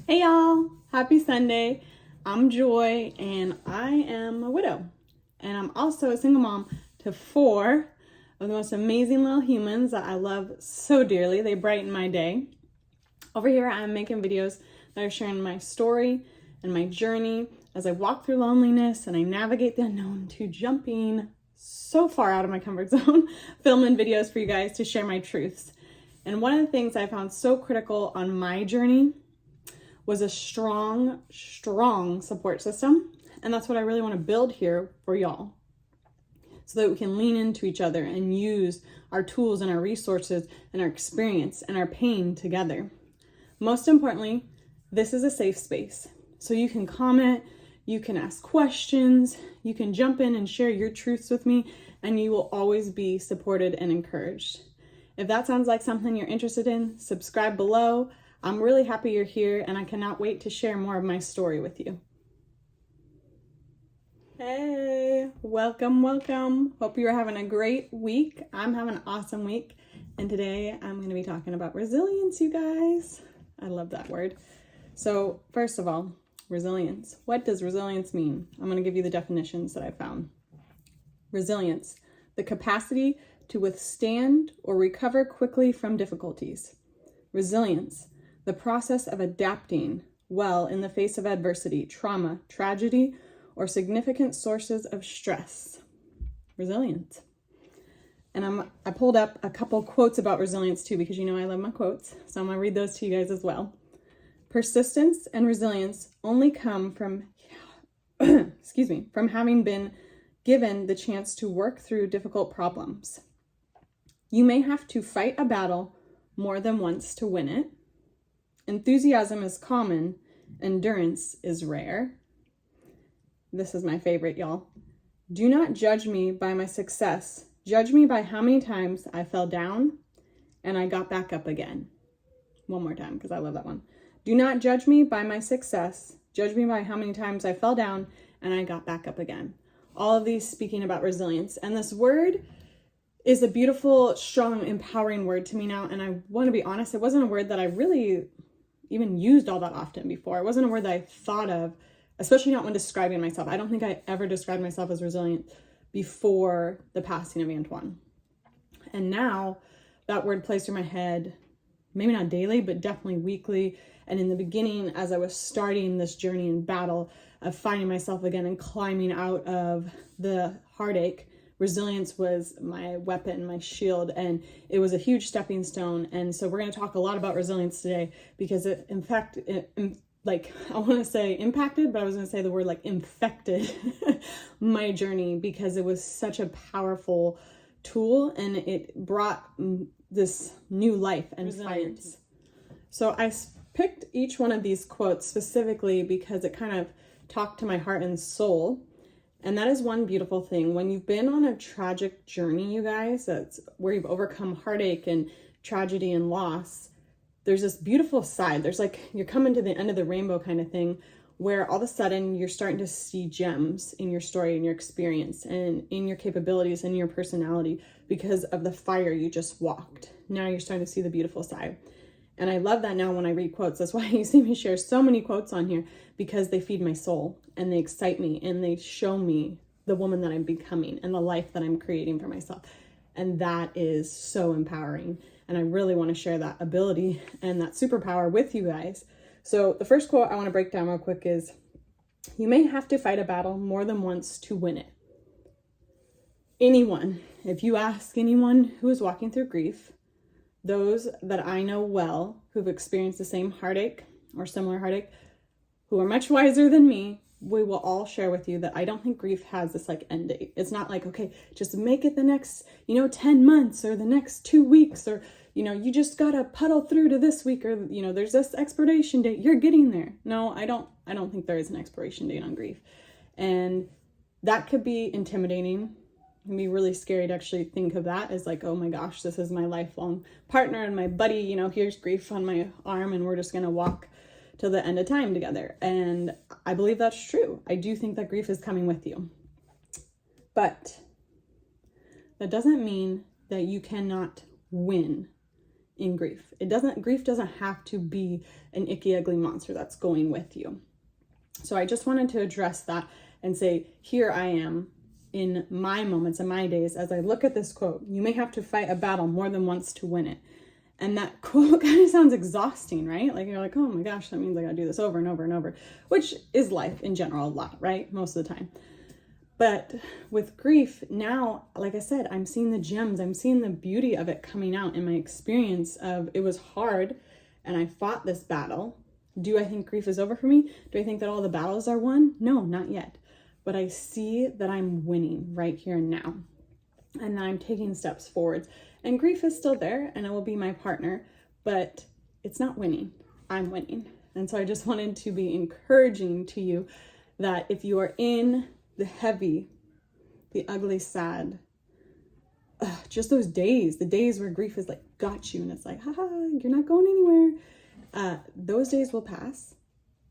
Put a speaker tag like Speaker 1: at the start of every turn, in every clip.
Speaker 1: Hey y'all, happy Sunday. I'm Joy and I am a widow. And I'm also a single mom to 4 of the most amazing little humans that I love so dearly. They brighten my day. Over here, I'm making videos that are sharing my story and my journey as I walk through loneliness and I navigate the unknown to jumping so far out of my comfort zone, filming videos for you guys to share my truths. And one of the things I found so critical on my journey was a strong support system. And that's what I really want to build here for y'all, so that we can lean into each other and use our tools and our resources and our experience and our pain together. Most importantly, this is a safe space. So you can comment, you can ask questions, you can jump in and share your truths with me, and you will always be supported and encouraged. If that sounds like something you're interested in, subscribe below. I'm really happy you're here, and I cannot wait to share more of my story with you. Hey, welcome. Hope you're having a great week. I'm having an awesome week, and today I'm going to be talking about resilience, you guys. I love that word. So first of all, resilience. What does resilience mean? I'm going to give you the definitions that I found. Resilience, the capacity to withstand or recover quickly from difficulties. Resilience, the process of adapting well in the face of adversity, trauma, tragedy, or significant sources of stress. Resilience. And I pulled up a couple quotes about resilience too, because you know I love my quotes. So I'm going to read those to you guys as well. Persistence and resilience only come from, from having been given the chance to work through difficult problems. You may have to fight a battle more than once to win it. Enthusiasm is common, endurance is rare. This is my favorite, y'all. Do not judge me by my success. Judge me by how many times I fell down and I got back up again. One more time, because I love that one. Do not judge me by my success. Judge me by how many times I fell down and I got back up again. All of these speaking about resilience. And this word is a beautiful, strong, empowering word to me now. And I want to be honest, it wasn't a word that I really even used all that often before. It wasn't a word that I thought of, especially not when describing myself. I don't think I ever described myself as resilient before the passing of Antoine. And now that word plays through my head, maybe not daily, but definitely weekly. And in the beginning, as I was starting this journey and battle of finding myself again and climbing out of the heartache, resilience was my weapon, my shield, and it was a huge stepping stone. And so we're going to talk a lot about resilience today, because it, in fact, I want to say impacted, but I was going to say the word infected my journey, because it was such a powerful tool and it brought this new life and resilience. So I picked each one of these quotes specifically because it kind of talked to my heart and soul. And that is one beautiful thing. When you've been on a tragic journey, you guys, that's where you've overcome heartache and tragedy and loss, there's this beautiful side. There's you're coming to the end of the rainbow kind of thing, where all of a sudden you're starting to see gems in your story and your experience and in your capabilities and your personality because of the fire you just walked. Now you're starting to see the beautiful side. And I love that now when I read quotes. That's why you see me share so many quotes on here, because they feed my soul and they excite me and they show me the woman that I'm becoming and the life that I'm creating for myself. And that is so empowering. And I really want to share that ability and that superpower with you guys. So the first quote I want to break down real quick is, you may have to fight a battle more than once to win it. Anyone, if you ask anyone who is walking through grief, those that I know well who've experienced the same heartache or similar heartache, who are much wiser than me, we will all share with you that I don't think grief has this end date. It's not okay, just make it the next, 10 months or the next 2 weeks, or, you just gotta puddle through to this week, or, there's this expiration date. You're getting there. No, I don't think there is an expiration date on grief. And that could be intimidating. It can be really scary to actually think of that as oh my gosh, this is my lifelong partner and my buddy, here's grief on my arm and we're just gonna walk till the end of time together. And I believe that's true. I do think that grief is coming with you. But that doesn't mean that you cannot win in grief. Grief doesn't have to be an icky, ugly monster that's going with you. So I just wanted to address that and say, here I am in my moments and my days as I look at this quote. You may have to fight a battle more than once to win it. And that quote kind of sounds exhausting, right? Like you're like, oh my gosh, that means I gotta do this over and over and over, which is life in general a lot, right? Most of the time. But with grief now, like I said, I'm seeing the gems. I'm seeing the beauty of it coming out in my experience of it was hard and I fought this battle. Do I think grief is over for me? Do I think that all the battles are won? No, not yet. But I see that I'm winning right here and now. And that I'm taking steps forward. And grief is still there and it will be my partner, but it's not winning. I'm winning. And so I just wanted to be encouraging to you that if you are in the heavy, the ugly, sad, just those days, the days where grief is like got you and it's like, haha, you're not going anywhere. Those days will pass.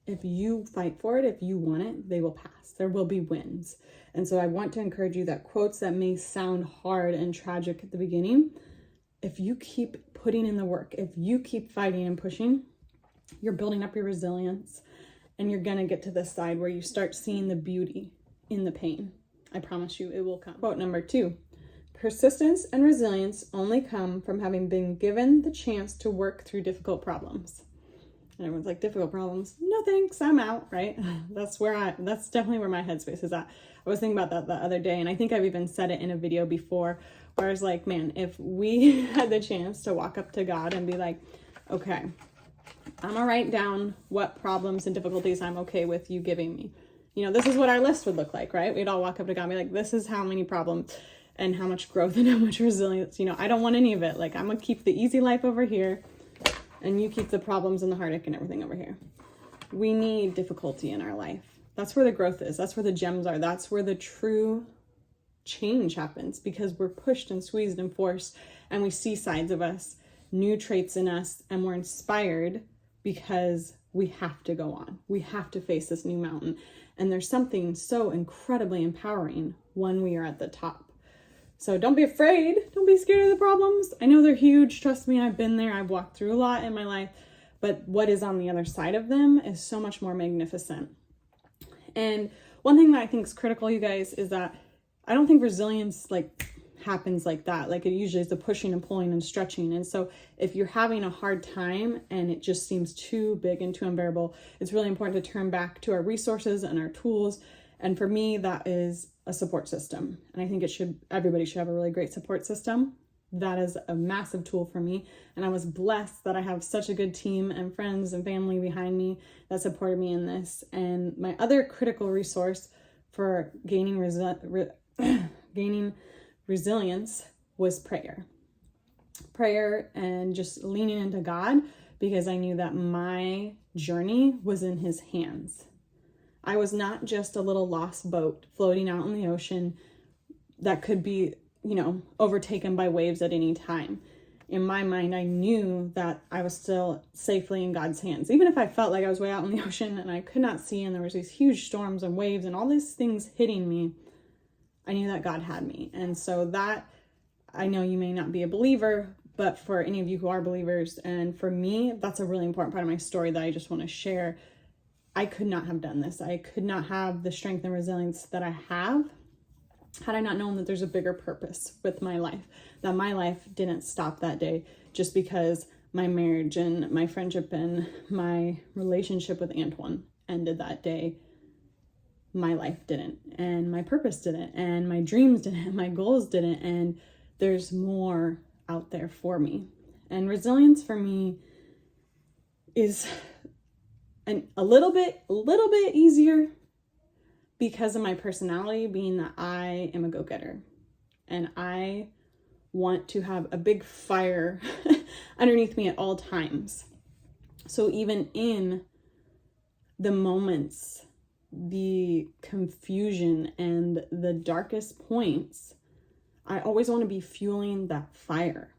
Speaker 1: If you fight for it, if you want it, they will pass. There will be wins. And so I want to encourage you that quotes that may sound hard and tragic at the beginning, if you keep putting in the work, if you keep fighting and pushing, you're building up your resilience and you're going to get to this side where you start seeing the beauty in the pain. I promise you it will come. Quote number 2, persistence and resilience only come from having been given the chance to work through difficult problems. And everyone's like, difficult problems? No thanks, I'm out, right? That's definitely where my headspace is at. I was thinking about that the other day, and I think I've even said it in a video before, where I was like, man, if we had the chance to walk up to God and be like, okay, I'm gonna write down what problems and difficulties I'm okay with you giving me. You know, this is what our list would look like, right? We'd all walk up to God and be like, this is how many problems and how much growth and how much resilience. You know, I don't want any of it. Like, I'm gonna keep the easy life over here and you keep the problems and the heartache and everything over here. We need difficulty in our life. That's where the growth is. That's where the gems are. That's where the true change happens, because we're pushed and squeezed and forced and we see sides of us, new traits in us, and we're inspired because we have to go on. We have to face this new mountain. And there's something so incredibly empowering when we are at the top. So don't be afraid. Don't be scared of the problems. I know they're huge. Trust me, I've been there. I've walked through a lot in my life. But what is on the other side of them is so much more magnificent. And one thing that I think is critical, you guys, is that I don't think resilience happens like that. Like, it usually is the pushing and pulling and stretching. And so if you're having a hard time and it just seems too big and too unbearable, it's really important to turn back to our resources and our tools. And for me, that is a support system. And I think everybody should have a really great support system. That is a massive tool for me. And I was blessed that I have such a good team and friends and family behind me that supported me in this. And my other critical resource for gaining resilience was prayer. Prayer and just leaning into God, because I knew that my journey was in His hands. I was not just a little lost boat floating out in the ocean that could be, overtaken by waves at any time. In my mind, I knew that I was still safely in God's hands. Even if I felt like I was way out in the ocean and I could not see, and there was these huge storms and waves and all these things hitting me, I knew that God had me. And so that, I know you may not be a believer, but for any of you who are believers, and for me, that's a really important part of my story that I just want to share. I could not have done this. I could not have the strength and resilience that I have had I not known that there's a bigger purpose with my life, that my life didn't stop that day just because my marriage and my friendship and my relationship with Antoine ended that day. My life didn't, and my purpose didn't, and my dreams didn't, and my goals didn't, and there's more out there for me. And resilience for me is a little bit easier because of my personality, being that I am a go-getter and I want to have a big fire underneath me at all times. So even in the moments, the confusion and the darkest points, I always want to be fueling that fire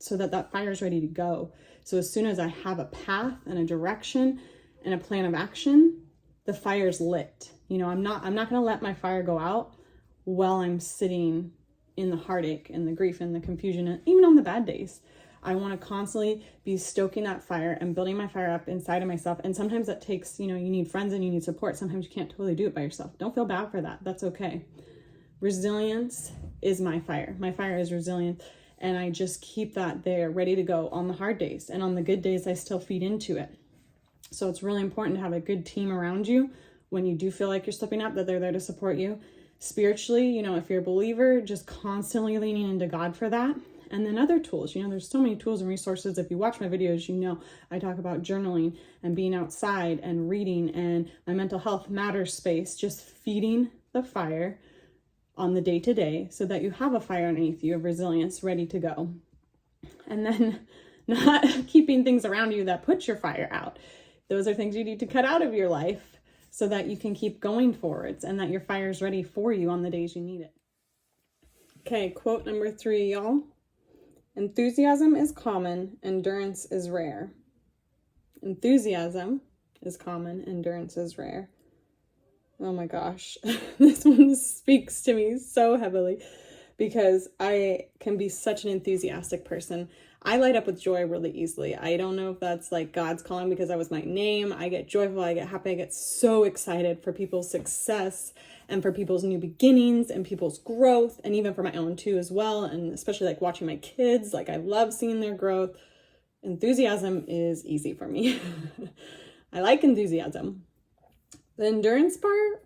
Speaker 1: so that fire is ready to go. So as soon as I have a path and a direction and a plan of action, the fire's lit. I'm not going to let my fire go out while I'm sitting in the heartache and the grief and the confusion, and even on the bad days. I want to constantly be stoking that fire and building my fire up inside of myself. And sometimes that takes, you need friends and you need support. Sometimes you can't totally do it by yourself. Don't feel bad for that. That's okay. Resilience is my fire. My fire is resilience. And I just keep that there ready to go on the hard days. And on the good days, I still feed into it. So it's really important to have a good team around you when you do feel like you're slipping up, that they're there to support you. Spiritually, if you're a believer, just constantly leaning into God for that. And then other tools, there's so many tools and resources. If you watch my videos, I talk about journaling and being outside and reading and my mental health matters space, just feeding the fire on the day-to-day so that you have a fire underneath you of resilience ready to go. And then not keeping things around you that put your fire out. Those are things you need to cut out of your life so that you can keep going forwards and that your fire is ready for you on the days you need it. Okay, quote number 3, y'all. Enthusiasm is common, endurance is rare. Enthusiasm is common, endurance is rare. Oh my gosh, this one speaks to me so heavily because I can be such an enthusiastic person. I light up with joy really easily. I don't know if that's like God's calling because that was my name. I get joyful, I get happy, I get so excited for people's success and for people's new beginnings and people's growth, and even for my own too as well. And especially like watching my kids, like I love seeing their growth. Enthusiasm is easy for me. I like enthusiasm. The endurance part,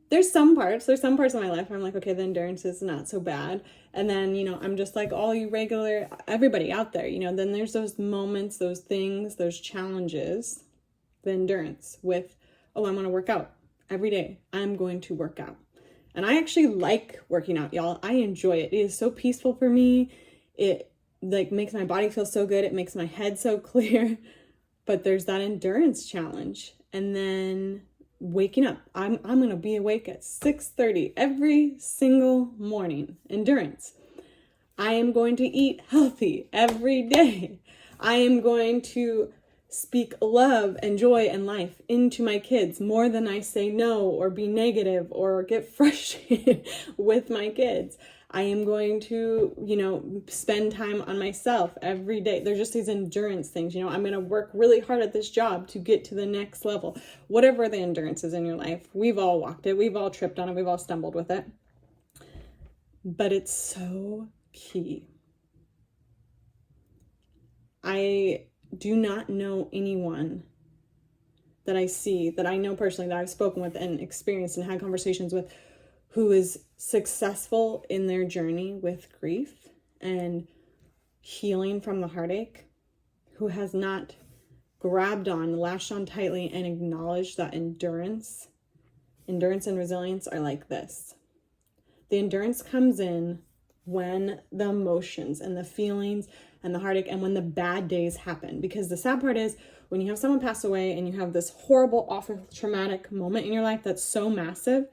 Speaker 1: there's some parts of my life where I'm like, okay, the endurance is not so bad. And then, I'm just like all you everybody out there, then there's those moments, those things, those challenges, the endurance with, I'm going to work out every day. I'm going to work out. And I actually like working out, y'all. I enjoy it. It is so peaceful for me. It makes my body feel so good. It makes my head so clear. But there's that endurance challenge. And then waking up. I'm going to be awake at 6:30 every single morning. Endurance. I am going to eat healthy every day. I am going to speak love and joy and life into my kids more than I say no or be negative or get frustrated with my kids. I am going to, spend time on myself every day. There's just these endurance things, I'm going to work really hard at this job to get to the next level. Whatever the endurance is in your life, we've all walked it. We've all tripped on it. We've all stumbled with it. But it's so key. I do not know anyone that I see, that I know personally, that I've spoken with and experienced and had conversations with, who is successful in their journey with grief and healing from the heartache, who has not grabbed on, lashed on tightly, and acknowledged that endurance and resilience are like this. The endurance comes in when the emotions and the feelings and the heartache and when the bad days happen. Because the sad part is when you have someone pass away and you have this horrible, awful, traumatic moment in your life that's so massive,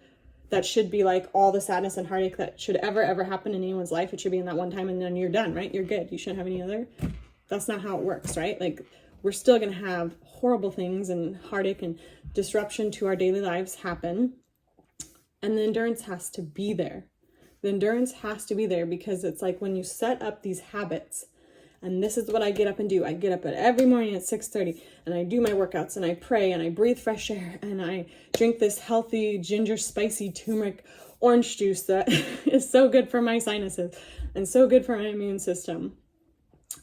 Speaker 1: that should be like all the sadness and heartache that should ever happen in anyone's life. It should be in that one time and then you're done, right? You're good. You shouldn't have any other. That's not how it works, right? Like we're still going to have horrible things and heartache and disruption to our daily lives happen. And the endurance has to be there. The endurance has to be there because it's like when you set up these habits, and this is what I get up and do. I get up every morning at 6:30 and I do my workouts and I pray and I breathe fresh air and I drink this healthy ginger spicy turmeric orange juice that is so good for my sinuses and so good for my immune system.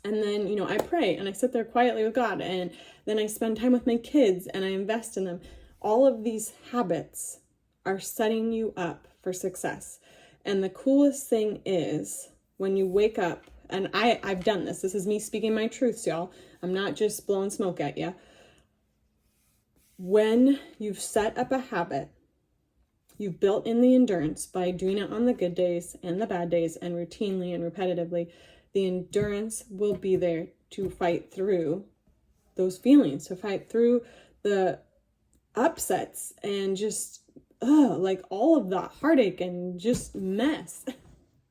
Speaker 1: And then, I pray and I sit there quietly with God, and then I spend time with my kids and I invest in them. All of these habits are setting you up for success. And the coolest thing is when you wake up, and I've done this. This is me speaking my truths, y'all. I'm not just blowing smoke at you. When you've set up a habit, you've built in the endurance by doing it on the good days and the bad days and routinely and repetitively. The endurance will be there to fight through those feelings, to fight through the upsets and just, like all of that heartache and just mess.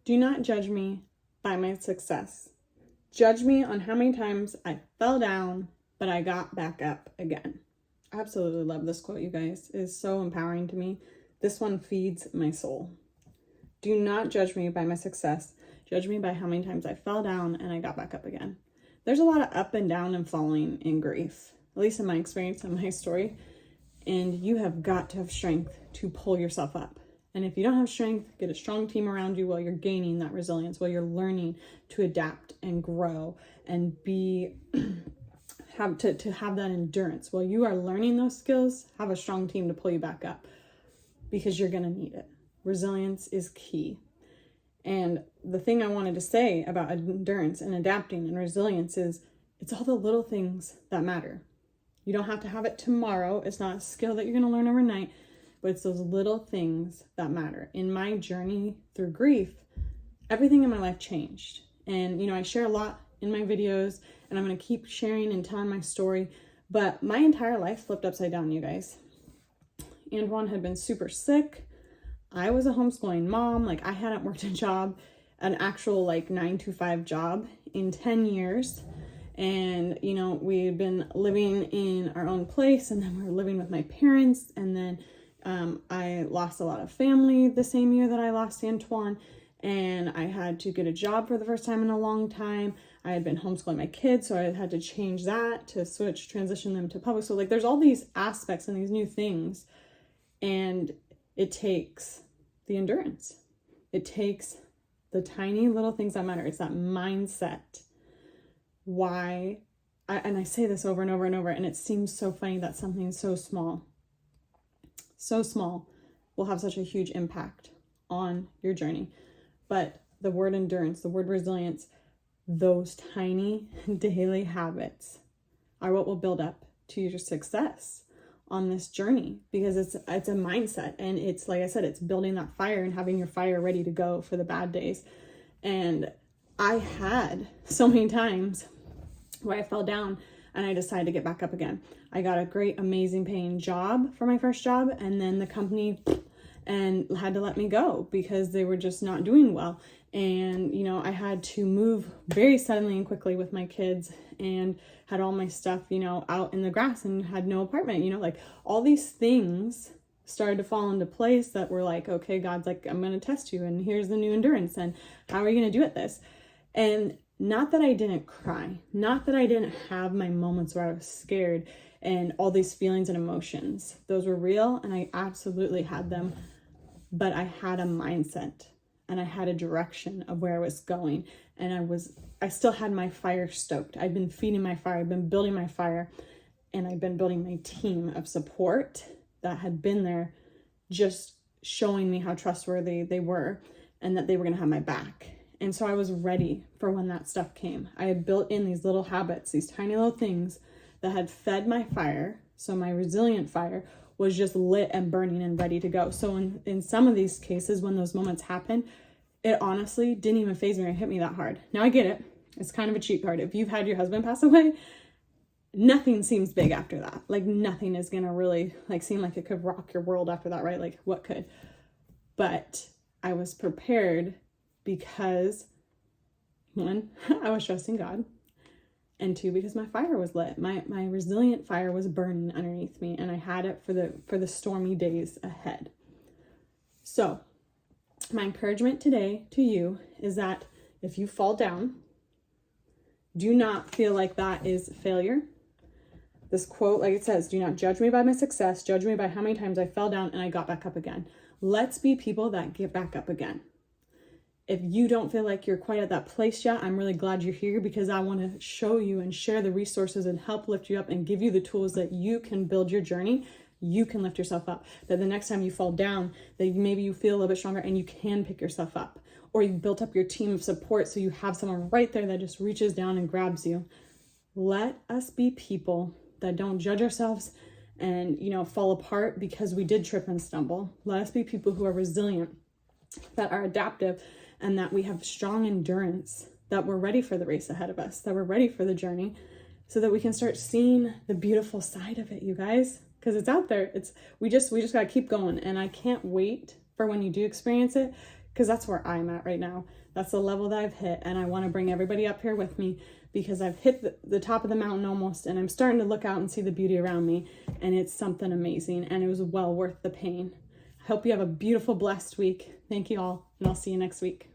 Speaker 1: Do not judge me by my success. Judge me on how many times I fell down, but I got back up again. I absolutely love this quote, you guys. It is so empowering to me. This one feeds my soul. Do not judge me by my success. Judge me by how many times I fell down and I got back up again. There's a lot of up and down and falling in grief, at least in my experience and my story. And you have got to have strength to pull yourself up. And if you don't have strength, get a strong team around you while you're gaining that resilience, while you're learning to adapt and grow and have that endurance. While you are learning those skills, have a strong team to pull you back up, because you're going to need it. Resilience is key. And the thing I wanted to say about endurance and adapting and resilience is it's all the little things that matter. You don't have to have it tomorrow. It's not a skill that you're going to learn overnight, but it's those little things that matter. In my journey through grief, everything in my life changed. And, I share a lot in my videos, and I'm going to keep sharing and telling my story, but my entire life flipped upside down, you guys. Antoine had been super sick. I was a homeschooling mom. I hadn't worked a job, an actual 9-to-5 job in 10 years. And, we had been living in our own place, and then we were living with my parents. And then I lost a lot of family the same year that I lost Antoine. And I had to get a job for the first time in a long time. I had been homeschooling my kids, so I had to change that to transition them to public school. There's all these aspects and these new things. And it takes the endurance. It takes the tiny little things that matter. It's that mindset. And I say this over and over and over, and it seems so funny that something so small will have such a huge impact on your journey. But the word endurance, the word resilience, those tiny daily habits are what will build up to your success on this journey, because it's a mindset, and it's, like I said, it's building that fire and having your fire ready to go for the bad days. And I had so many times where I fell down and I decided to get back up again. I got a great, amazing paying job for my first job, and then the company had to let me go because they were just not doing well. And, I had to move very suddenly and quickly with my kids, and had all my stuff, out in the grass, and had no apartment, all these things started to fall into place that were okay, God's I'm going to test you, and here's the new endurance, and how are you going to do at this? And not that I didn't cry, not that I didn't have my moments where I was scared and all these feelings and emotions. Those were real, and I absolutely had them, but I had a mindset, and I had a direction of where I was going, and I still had my fire stoked. I'd been feeding my fire, I'd been building my fire, and I'd been building my team of support that had been there, just showing me how trustworthy they were and that they were going to have my back. And so I was ready for when that stuff came. I had built in these little habits, these tiny little things that had fed my fire. So my resilient fire was just lit and burning and ready to go. So in some of these cases, when those moments happened, it honestly didn't even faze me or hit me that hard. Now I get it. It's kind of a cheat card. If you've had your husband pass away, nothing seems big after that. Nothing is going to really seem like it could rock your world after that, right? What could? But I was prepared because, one, I was trusting God, and two, because my fire was lit. My resilient fire was burning underneath me, and I had it for the stormy days ahead. So my encouragement today to you is that if you fall down, do not feel like that is failure. This quote, like it says, do not judge me by my success, judge me by how many times I fell down and I got back up again. Let's be people that get back up again. If you don't feel like you're quite at that place yet, I'm really glad you're here, because I want to show you and share the resources and help lift you up and give you the tools that you can build your journey. You can lift yourself up. That the next time you fall down, that maybe you feel a little bit stronger and you can pick yourself up. Or you've built up your team of support so you have someone right there that just reaches down and grabs you. Let us be people that don't judge ourselves and, fall apart because we did trip and stumble. Let us be people who are resilient, that are adaptive, and that we have strong endurance, that we're ready for the race ahead of us, that we're ready for the journey, so that we can start seeing the beautiful side of it, you guys, because it's out there. We just got to keep going. And I can't wait for when you do experience it, because that's where I'm at right now. That's the level that I've hit. And I want to bring everybody up here with me, because I've hit the top of the mountain almost, and I'm starting to look out and see the beauty around me. And it's something amazing, and it was well worth the pain. I hope you have a beautiful, blessed week. Thank you all, and I'll see you next week.